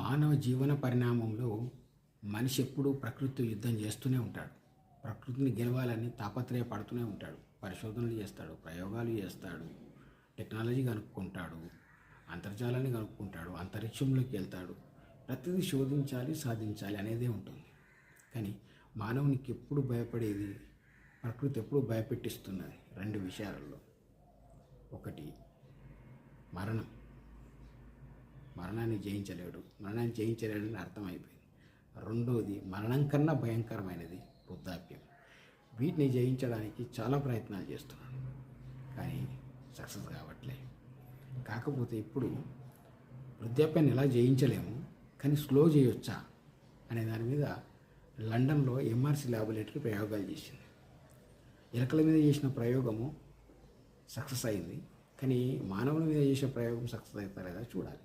మానవ జీవన పరిణామంలో మనిషి ఎప్పుడూ ప్రకృతితో యుద్ధం చేస్తూనే ఉంటాడు. ప్రకృతిని గెలవాలని తాపత్రయపడుతూనే ఉంటాడు. పరిశోధనలు చేస్తాడు, ప్రయోగాలు చేస్తాడు, టెక్నాలజీ కనుక్కుంటాడు, అంతర్జాలాన్ని కనుక్కుంటాడు, అంతరిక్షంలోకి వెళ్తాడు. ప్రతిదీ శోధించాలి, సాధించాలి అనేదే ఉంటుంది. కానీ మానవునికి ఎప్పుడు భయపడేది, ప్రకృతి ఎప్పుడు భయపెట్టిస్తున్నది రెండు విషయాలలో. ఒకటి మరణం. మరణాన్ని జయించలేడని అర్థమైపోయింది. రెండవది మరణం కన్నా భయంకరమైనది వృద్ధాప్యం. వీటిని జయించడానికి చాలా ప్రయత్నాలు చేస్తున్నాను, కానీ సక్సెస్ కాకపోతే ఇప్పుడు వృద్ధాప్యాన్ని ఎలా జయించలేము, కానీ స్లో చేయొచ్చా అనే దాని మీద లండన్లో ఎంఆర్సి ల్యాబొరేటరీ ప్రయోగాలు చేసింది. ఎలకల మీద చేసిన ప్రయోగము సక్సెస్ అయింది, కానీ మానవుల మీద చేసే ప్రయోగం సక్సెస్ అవుతా లేదా చూడాలి.